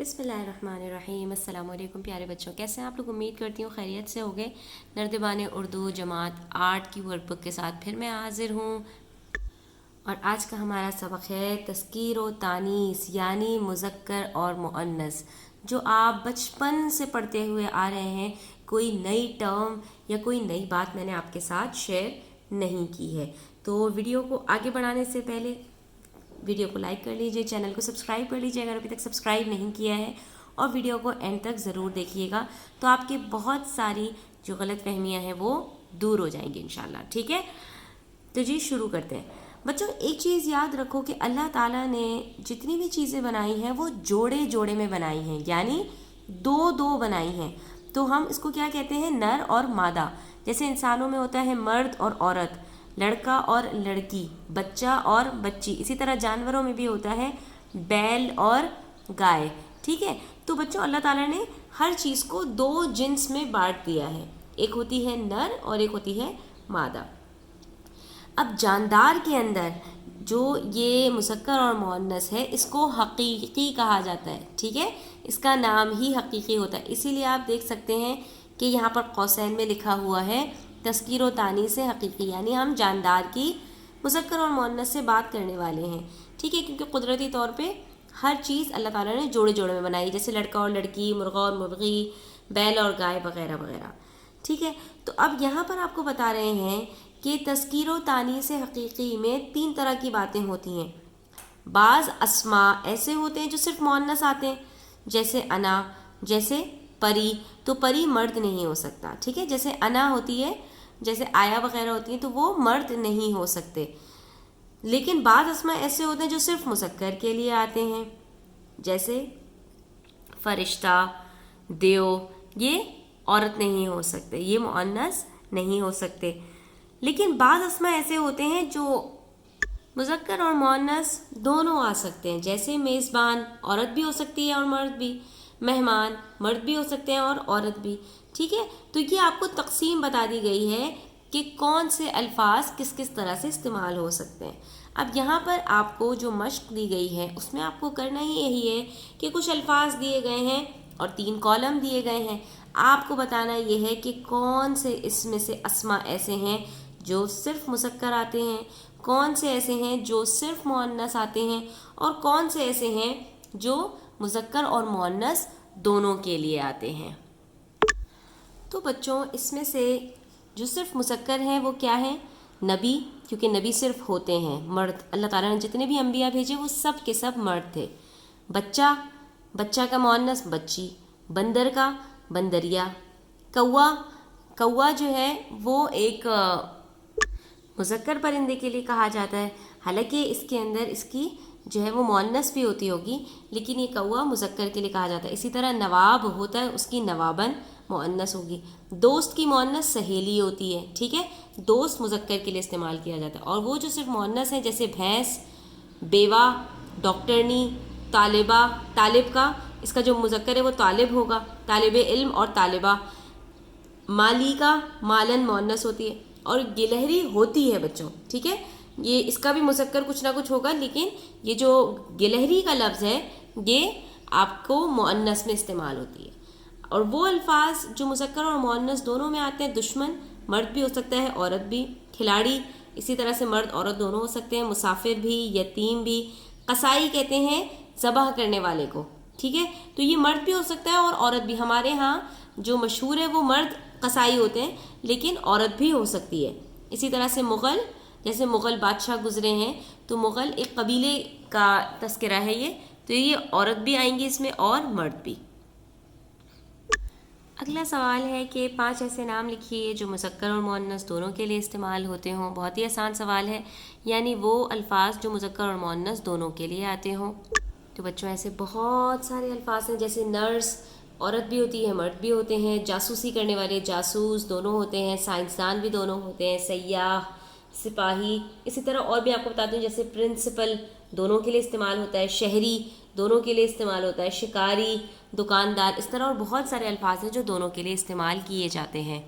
बिस्मिल्लाहिर्रहमानिर्रहीम। अस्सलाम वालेकुम प्यारे बच्चों, कैसे हैं आप लोग? उम्मीद करती हूँ खैरियत से होंगे। नर्दिबान उर्दू जमात 8 की वर्कबुक के साथ फिर मैं हाजिर हूँ और आज का हमारा सबक है तज़कीर व तानीस यानी मुज़क्कर और मुअन्नस, जो आप बचपन से पढ़ते हुए आ रहे हैं। कोई नई टर्म या कोई नई बात मैंने आपके साथ शेयर नहीं की है। तो वीडियो को आगे बढ़ाने से पहले वीडियो को लाइक कर लीजिए, चैनल को सब्सक्राइब कर लीजिए अगर अभी तक सब्सक्राइब नहीं किया है, और वीडियो को एंड तक ज़रूर देखिएगा तो आपकी बहुत सारी जो गलत फहमियाँ हैं वो दूर हो जाएंगी इंशाल्लाह। ठीक है, तो जी शुरू करते हैं। बच्चों, एक चीज़ याद रखो कि अल्लाह ताला ने जितनी भी चीज़ें बनाई हैं वो जोड़े जोड़े में बनाई हैं, यानी दो दो बनाई हैं। तो हम इसको क्या कहते हैं? नर और मादा। जैसे इंसानों में होता है मर्द और औरत, लड़का और लड़की, बच्चा और बच्ची। इसी तरह जानवरों में भी होता है बैल और गाय। ठीक है, तो बच्चों अल्लाह ताला ने हर चीज़ को दो जिन्स में बांट दिया है, एक होती है नर और एक होती है मादा। अब जानदार के अंदर जो ये मुज़क्कर और मुअन्नस है, इसको हकीकी कहा जाता है। ठीक है, इसका नाम ही हकीकी होता है। इसीलिए आप देख सकते हैं कि यहाँ पर कौसैन में लिखा हुआ है तज़कीर व तानीस से हकीकी, यानी हम जानदार की मुज़क्कर और मुअन्नस से बात करने वाले हैं। ठीक है, क्योंकि कुदरती तौर पे हर चीज़ अल्लाह ताला ने जोड़े जोड़े में बनाई, जैसे लड़का और लड़की, मुर्गा और मुर्गी, बैल और गाय वगैरह वगैरह। ठीक है, तो अब यहाँ पर आपको बता रहे हैं कि तज़कीर व तानीस से हकीकी में 3 तरह की बातें होती हैं। बाज़ अस्मा ऐसे होते हैं जो सिर्फ मुअन्नस आते हैं, जैसे अना, जैसे परी। तो परी मर्द नहीं हो सकता। ठीक है, जैसे अना होती है, जैसे आया वगैरह होती है, तो वो मर्द नहीं हो सकते। लेकिन बाज़ अस्मा ऐसे होते हैं जो सिर्फ मुज़क्कर के लिए आते हैं, जैसे फरिश्ता, देव, ये औरत नहीं हो सकते, ये मुअन्नस नहीं हो सकते। लेकिन बाज़ अस्मा ऐसे होते हैं जो मुज़क्कर और मुअन्नस दोनों आ सकते हैं, जैसे मेज़बान औरत भी हो सकती है और मर्द भी, मेहमान मर्द भी हो सकते हैं और औरत भी। ठीक है, तो ये आपको तकसीम बता दी गई है कि कौन से अल्फाज किस किस तरह से इस्तेमाल हो सकते हैं। अब यहाँ पर आपको जो मश्क दी गई है उसमें आपको करना ही यही है कि कुछ अल्फाज दिए गए हैं और 3 कॉलम दिए गए हैं। आपको बताना यह है कि कौन से इसमें से अस्मा ऐसे हैं जो सिर्फ मुज़क्कर आते हैं, कौन से ऐसे हैं जो सिर्फ मुअन्नस आते हैं, और कौन से ऐसे हैं जो मुज़क्कर और मुअन्नस दोनों के लिए आते हैं। तो बच्चों, इसमें से जो सिर्फ मुज़क्कर हैं वो क्या हैं? नबी, क्योंकि नबी सिर्फ होते हैं मर्द। अल्लाह ताला ने जितने भी अंबिया भेजे वो सब के सब मर्द थे। बच्चा, बच्चा का मुअन्नस बच्ची, बंदर का बंदरिया, कौवा, कौवा जो है वो एक मुज़क्कर परिंदे के लिए कहा जाता है। हालांकि इसके अंदर इसकी जो है वो मुअन्नस भी होती होगी, लेकिन ये कौवा मुज़क्कर के लिए कहा जाता है। इसी तरह नवाब होता है, उसकी नवाबन मुअन्नस होगी। दोस्त की मुअन्नस सहेली होती है। ठीक है, दोस्त मुज़क्कर के लिए इस्तेमाल किया जाता है। और वो जो सिर्फ मुअन्नस है, जैसे भैंस, बेवा, डॉक्टरनी, तालिबा, तालिब का इसका जो मुज़क्कर है वो तालिब होगा, तालिब इल्म और तालिबा। माली का मालन मुअन्नस होती है, और गिलहरी होती है बच्चों। ठीक है, ये इसका भी मुज़क्कर कुछ ना कुछ होगा, लेकिन ये जो गिलहरी का लफ्ज़ है ये आपको मुअन्नस में इस्तेमाल होती है। और वो अल्फाज जो मुज़क्कर और मुअन्नस दोनों में आते हैं, दुश्मन मर्द भी हो सकता है औरत भी, खिलाड़ी इसी तरह से मर्द औरत दोनों हो सकते हैं, मुसाफिर भी, यतीम भी, कसाई कहते हैं ज़बह करने वाले को। ठीक है, तो ये मर्द भी हो सकता है और औरत भी। हमारे यहाँ जो मशहूर है वो मर्द कसाई होते हैं, लेकिन औरत भी हो सकती है। इसी तरह से मुग़ल, जैसे मुग़ल बादशाह गुजरे हैं, तो मुग़ल एक कबीले का तस्करा है ये, तो ये औरत भी आएंगी इसमें और मर्द भी। अगला सवाल है कि 5 ऐसे नाम लिखिए जो मुज़क्कर और मुअन्नस दोनों के लिए इस्तेमाल होते हों। बहुत ही आसान सवाल है, यानी वो अल्फाज जो मुज़क्कर और मुअन्नस दोनों के लिए आते हों। तो बच्चों, ऐसे बहुत सारे अल्फाज हैं, जैसे नर्स औरत भी होती है मर्द भी होते हैं, जासूसी करने वाले जासूस दोनों होते हैं, साइंसदान भी दोनों होते हैं, सयाह, सिपाही। इसी तरह और भी आपको बताती हूँ, जैसे प्रिंसिपल दोनों के लिए इस्तेमाल होता है, शहरी दोनों के लिए इस्तेमाल होता है, शिकारी, दुकानदार। इस तरह और बहुत सारे अल्फाज हैं जो दोनों के लिए इस्तेमाल किए जाते हैं।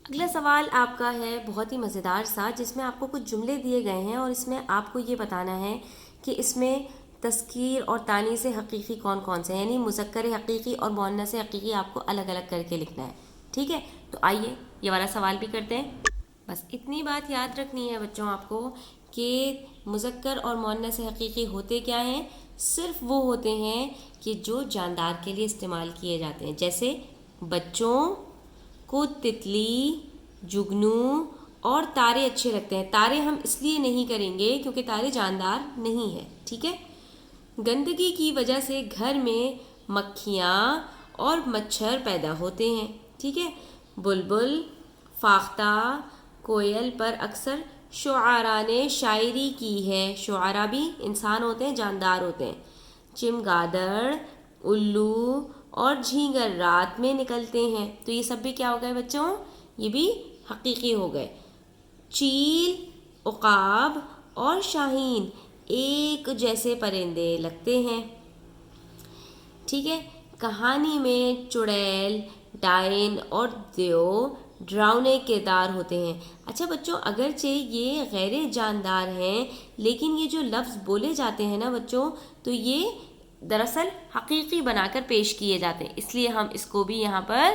अगला सवाल आपका है बहुत ही मज़ेदार सा, जिसमें आपको कुछ जुमले दिए गए हैं और इसमें आपको ये बताना है कि इसमें تذکیر اور تانیث حقیقی کون کون سے ہیں، یعنی مذکر حقیقی اور مؤنث حقیقی آپ کو الگ الگ کر کے لکھنا ہے. ٹھیک ہے، تو آئیے یہ والا سوال بھی کرتے ہیں. بس اتنی بات یاد رکھنی ہے بچوں آپ کو کہ مذکر اور مؤنث حقیقی ہوتے کیا ہیں. صرف وہ ہوتے ہیں کہ جو جاندار کے لیے استعمال کیے جاتے ہیں. جیسے بچوں کو تتلی، جگنو اور تارے اچھے لگتے ہیں. تارے ہم اس لیے نہیں کریں گے کیونکہ تارے جاندار نہیں ہیں. ٹھیک ہے. گندگی کی وجہ سے گھر میں مکھیاں اور مچھر پیدا ہوتے ہیں. ٹھیک ہے. بلبل، فاختہ، کوئل پر اکثر شعراء نے شاعری کی ہے. شعراء بھی انسان ہوتے ہیں، جاندار ہوتے ہیں. چمگادڑ، الو اور جھینگر رات میں نکلتے ہیں. تو یہ سب بھی کیا ہو گئے بچوں؟ یہ بھی حقیقی ہو گئے. چیل، عقاب اور شاہین ایک جیسے پرندے لگتے ہیں. ٹھیک ہے. کہانی میں چڑیل، ڈائن اور دیو ڈراؤنے کردار ہوتے ہیں. اچھا بچوں، اگرچہ یہ غیر جاندار ہیں لیکن یہ جو لفظ بولے جاتے ہیں نا بچوں، تو یہ دراصل حقیقی بنا کر پیش کیے جاتے ہیں. اس لیے ہم اس کو بھی یہاں پر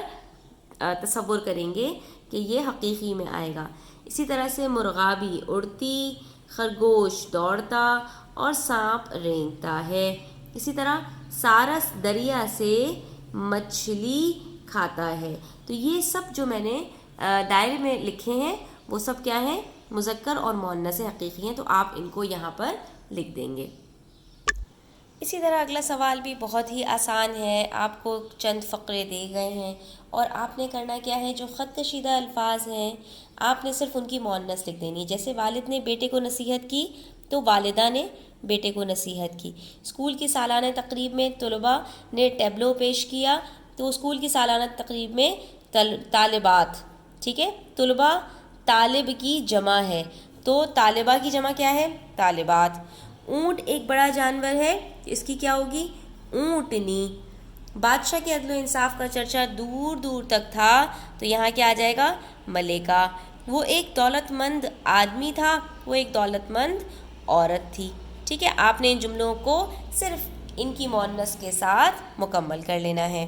تصور کریں گے کہ یہ حقیقی میں آئے گا. اسی طرح سے مرغابی اڑتی، خرگوش دوڑتا اور سانپ رینگتا ہے. اسی طرح سارس دریا سے مچھلی کھاتا ہے. تو یہ سب جو میں نے دائرے میں لکھے ہیں وہ سب کیا ہیں؟ مذکر اور مؤنث حقیقی ہیں. تو آپ ان کو یہاں پر لکھ دیں گے. اسی طرح اگلا سوال بھی بہت ہی آسان ہے. آپ کو چند فقرے دے گئے ہیں اور آپ نے کرنا کیا ہے، جو خط کشیدہ الفاظ ہیں آپ نے صرف ان کی مؤنث لکھ دینی. جیسے والد نے بیٹے کو نصیحت کی تو والدہ نے بیٹے کو نصیحت کی. اسکول کی سالانہ تقریب میں طلباء نے ٹیبلو پیش کیا تو اسکول کی سالانہ تقریب میں طالبات. ٹھیک ہے. طلباء طالب کی جمع ہے تو طالبہ کی جمع کیا ہے؟ طالبات. اونٹ ایک بڑا جانور ہے، اس کی کیا ہوگی؟ اونٹنی. بادشاہ کے عدل و انصاف کا چرچا دور دور تک تھا تو یہاں کیا آ جائے گا؟ ملکہ. وہ ایک دولت مند آدمی تھا، وہ ایک دولت مند عورت تھی. ٹھیک ہے. آپ نے ان جملوں کو صرف ان کی مؤنث کے ساتھ مکمل کر لینا ہے.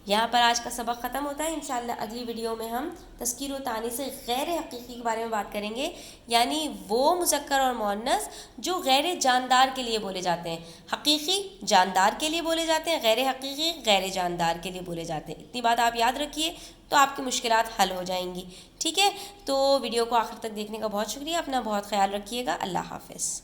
یہاں پر آج کا سبق ختم ہوتا ہے. انشاءاللہ اگلی ویڈیو میں ہم تذکیر و تانیث سے غیر حقیقی کے بارے میں بات کریں گے، یعنی وہ مذکر اور مؤنث جو غیر جاندار کے لیے بولے جاتے ہیں. حقیقی جاندار کے لیے بولے جاتے ہیں، غیر حقیقی غیر جاندار کے لیے بولے جاتے ہیں. اتنی بات آپ یاد رکھیے تو آپ کی مشکلات حل ہو جائیں گی. ٹھیک ہے. تو ویڈیو کو آخر تک دیکھنے کا بہت شکریہ. اپنا بہت خیال رکھیے گا. اللہ حافظ.